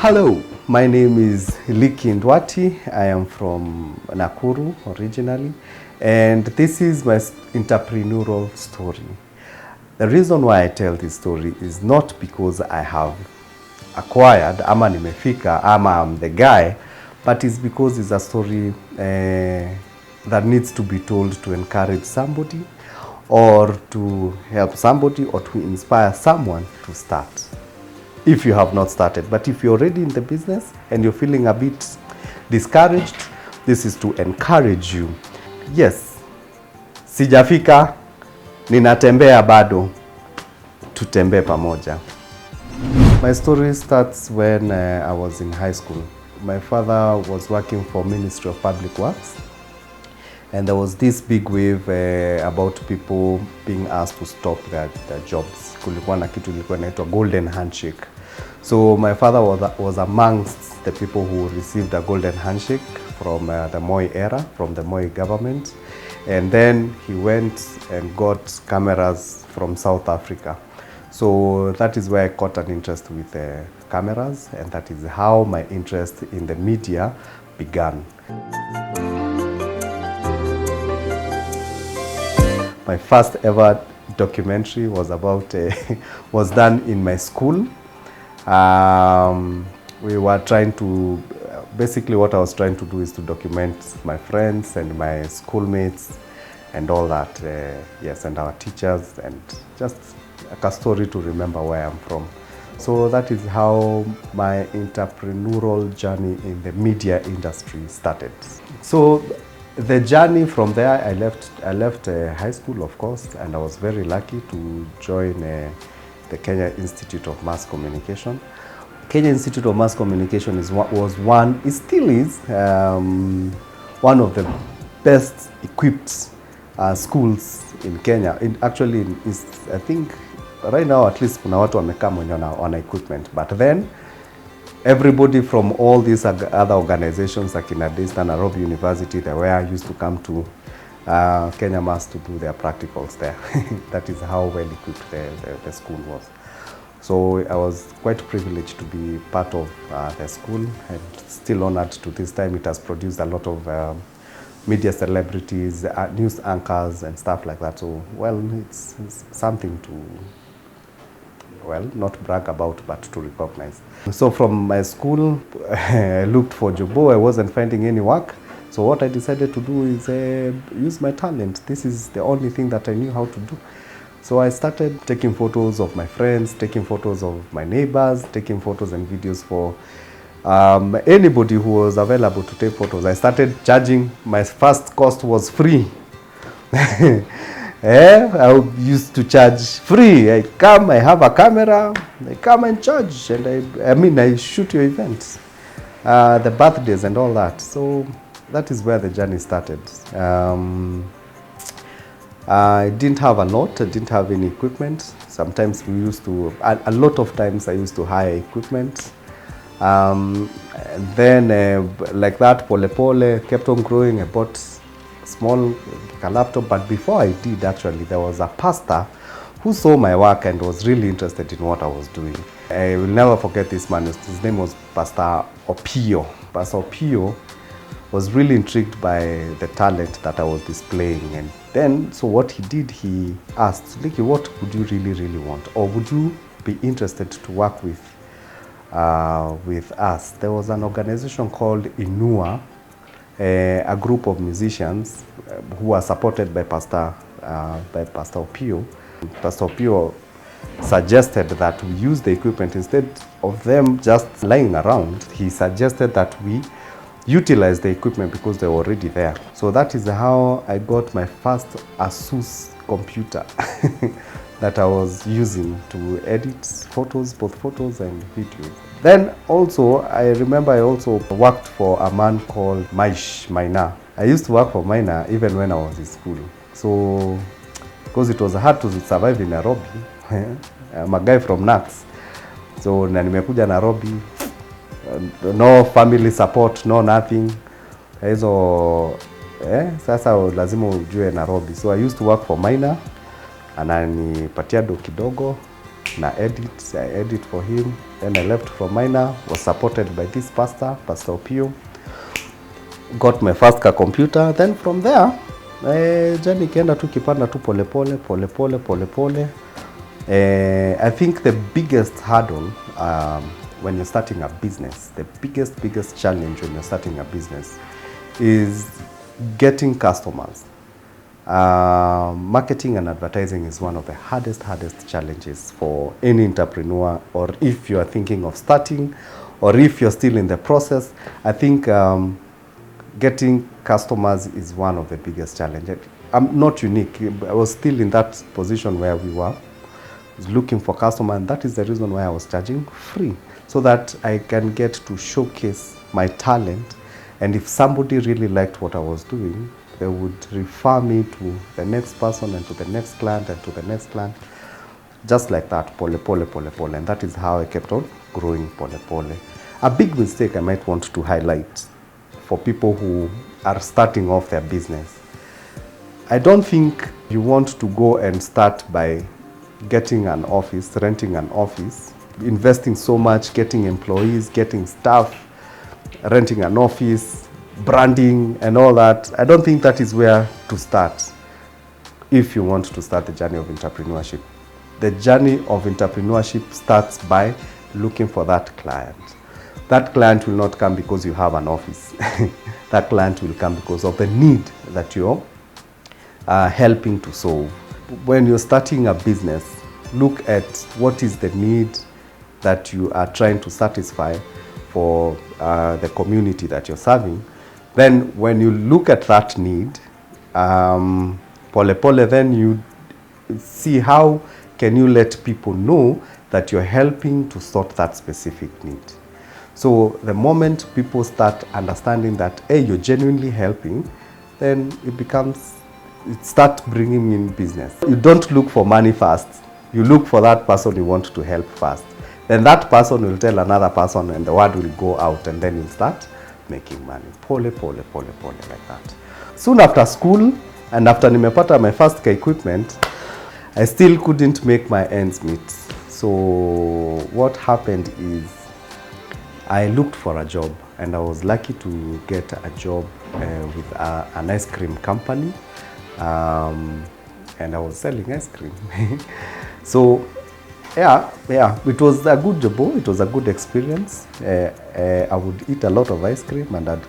Hello, my name is Leakey Nduati. I am from Nakuru originally, and this is my entrepreneurial story. The reason why I tell this story is not because I have acquired, ama nimefika, ama I'm the guy, but it's because it's a story that needs to be told to encourage somebody or to help somebody or to inspire someone to start. If you have not started, but if you're already in the business and you're feeling a bit discouraged, this is to encourage you. Yes, sijafika, ninatembea bado, tutembee pamoja. My story starts when I was in high school. My father was working for Ministry of Public Works, and there was this big wave about people being asked to stop their jobs. Kulikuwa na kitu ilikuwa inaitwa golden handshake. So my father was amongst the people who received a golden handshake from the Moi era, from the Moi government. And then he went and got cameras from South Africa. So that is where I caught an interest with cameras, and that is how my interest in the media began. My first ever documentary was about was done in my school. We were trying to basically what I was trying to do is to document my friends and my schoolmates and all that. Yes, and our teachers, and just like a story to remember where I'm from. So that is how my entrepreneurial journey in the media industry started. So the journey from there, I left high school, of course, and I was very lucky to join the Kenya Institute of Mass Communication. Kenya Institute of Mass Communication it still is one of the best equipped schools in Kenya. I think right now at least kuna watu wamekaa mwenye wana equipment, but then everybody from all these other organizations like in Nairobi University, they were used to come to Kenya Mass to do their practicals there. That is how well equipped the school was. So I was quite privileged to be part of the school, and still honored to this time. It has produced a lot of media celebrities, news anchors and stuff like that. So, well, it's something to, well, not brag about, but to recognize. So from my school, I looked for job. I wasn't finding any work. So what I decided to do is use my talent. This is the only thing that I knew how to do. So I started taking photos of my friends, taking photos of my neighbors, taking photos and videos for anybody who was available to take photos. I started charging. My first cost was free. I used to charge free. I come, I have a camera, I come and charge, and I shoot your events, the birthdays and all that. So that is where the journey started. I didn't have a lot, I didn't have any equipment. Sometimes we used to, a lot of times I used to hire equipment. And then like that, pole kept on growing. I bought small laptop, but before I did, actually, there was a pastor who saw my work and was really interested in what I was doing. I will never forget this man. His name was Pastor Opio. Pastor Opio was really intrigued by the talent that I was displaying. And then, so what he did, he asked, Leakey, what would you really want? Or would you be interested to work with us? There was an organization called Inua, a group of musicians who were supported by Pastor Opio. Pastor Opio suggested that we use the equipment instead of them just lying around. He suggested that we utilize the equipment because they were already there. So that is how I got my first Asus computer that I was using to edit photos, both photos and videos. Then also, I remember I also worked for a man called Maina. I used to work for Maina even when I was in school. So, because it was hard to survive in Nairobi, I'm a guy from Nax. So, na nimekuja Nairobi, no family support, no nothing. Sasa lazima ujue Nairobi. So I used to work for Maina, ananipatia do kidogo na I edit for him. Then I left from minor, was supported by this pastor, Pastor Opio. Got my first car computer. Then from there, journey ikaenda tu kipanda tu pole. I think the biggest hurdle when you're starting a business, the biggest challenge when you're starting a business is getting customers. Marketing and advertising is one of the hardest challenges for any entrepreneur, or if you are thinking of starting, or if you're still in the process. I think getting customers is one of the biggest challenges. I'm not unique. I was still in that position where we were looking for customers, and that is the reason why I was charging free, so that I can get to showcase my talent. And if somebody really liked what I was doing, they would refer me to the next person and to the next client and to the next client, just like that, pole. And that is how I kept on growing pole. A big mistake I might want to highlight for people who are starting off their business. I don't think you want to go and start by getting an office, renting an office, investing so much, getting employees, getting staff, renting an office, branding and all that. I don't think that is where to start if you want to start the journey of entrepreneurship. The journey of entrepreneurship starts by looking for that client. That client will not come because you have an office. That client will come because of the need that you're helping to solve. When you're starting a business, look at what is the need that you are trying to satisfy for the community that you're serving. Then when you look at that need, pole, then you see how can you let people know that you're helping to sort that specific need. So the moment people start understanding that, hey, you're genuinely helping, then it starts bringing in business. You don't look for money first. You look for that person you want to help first. Then that person will tell another person and the word will go out, and then you'll start making money. Pole, like that. Soon after school, and after nimepata my first car equipment, I still couldn't make my ends meet. So what happened is I looked for a job, and I was lucky to get a job with an ice cream company. And I was selling ice cream. So yeah, it was a good job. It was a good experience. I would eat a lot of ice cream, and I'd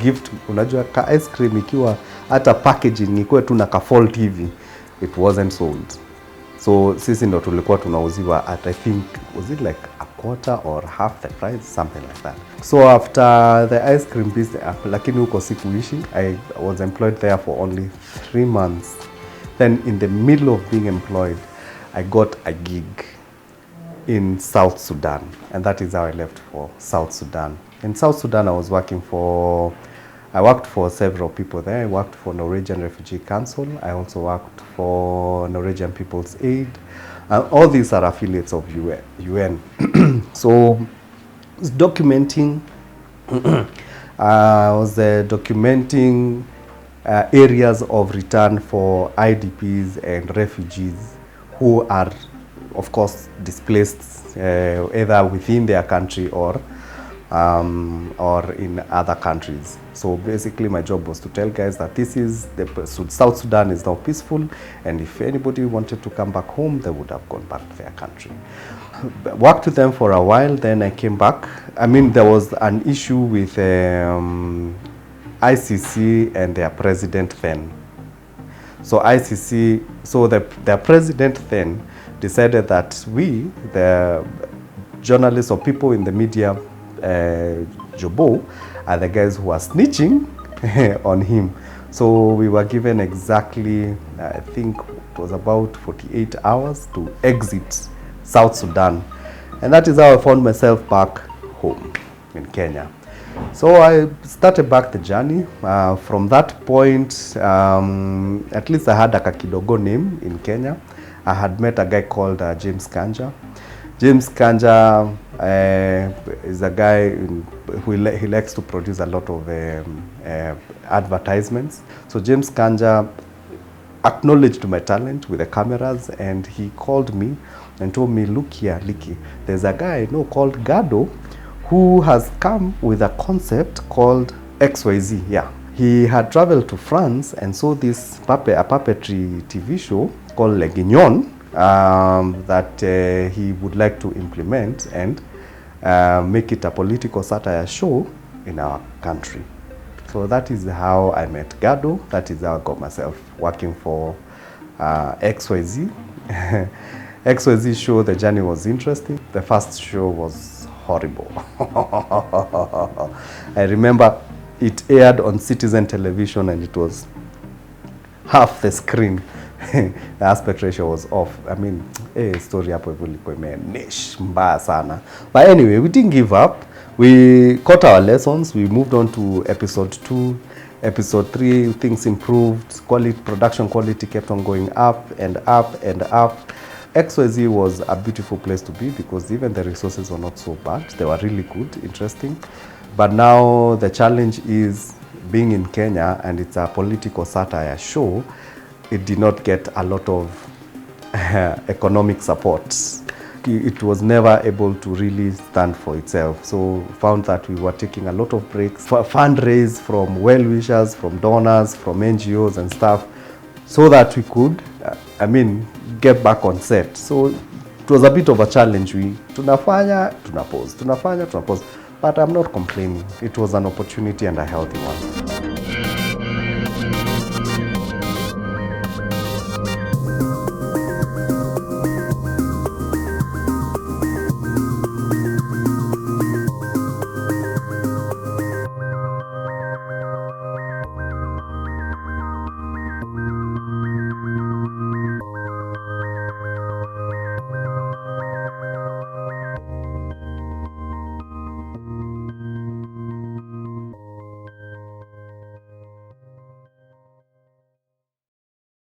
gift, unajua ka ice cream ikiwa hata packaging ikuwe tu na ka fault hivi, it wasn't sold. So sisi ndo tulikuwa tunauziwa at, I think, was it like a quarter or half the price, something like that. So after the ice cream business, lakini huko sikuishi, I was employed there for only 3 months. Then in the middle of being employed, I got a gig in South Sudan, and that is how I left for South Sudan. In South Sudan, I worked for several people there. I worked for Norwegian Refugee Council. I also worked for Norwegian People's Aid. All these are affiliates of UN. So I was documenting, documenting areas of return for IDPs and refugees who are, of course, displaced either within their country or in other countries. So basically my job was to tell guys that South Sudan is now peaceful, and if anybody wanted to come back home, they would have gone back to their country. Worked with them for a while, then I came back. I mean, there was an issue with ICC and their president then. So their president then decided that we, the journalists or people in the media, Jobo, are the guys who are snitching on him. So we were given exactly, I think it was about 48 hours to exit South Sudan. And that is how I found myself back home in Kenya. So I started back the journey. From that point, at least I had a Kakidogo name in Kenya. I had met a guy called James Kanja. James Kanja is a guy who he likes to produce a lot of advertisements. So James Kanja acknowledged my talent with the cameras, and he called me and told me, look here, Leakey, there's a guy I know called Gado who has come with a concept called XYZ. Yeah. He had traveled to France and saw this a puppetry TV show called Le Guignon that he would like to implement and make it a political satire show in our country. So that is how I met Gado. That is how I got myself working for XYZ. XYZ show, the journey was interesting. The first show was horrible. I remember it aired on Citizen television and it was half the screen. The aspect ratio was off. I mean, story hapo ilikuwa imenish mbaya sana. But anyway, we didn't give up. We caught our lessons. We moved on to episode 2. Episode 3, things improved. Production quality kept on going up and up and up. XYZ was a beautiful place to be because even the resources were not so bad. They were really good, interesting. But now the challenge is being in Kenya and it's a political satire show. It did not get a lot of economic support. It was never able to really stand for itself. So found that we were taking a lot of breaks, fundraise from well-wishers, from donors, from NGOs and stuff, so that we could, get back on set. So it was a bit of a challenge. Tunafanya, tunapause. But I'm not complaining. It was an opportunity and a healthy one.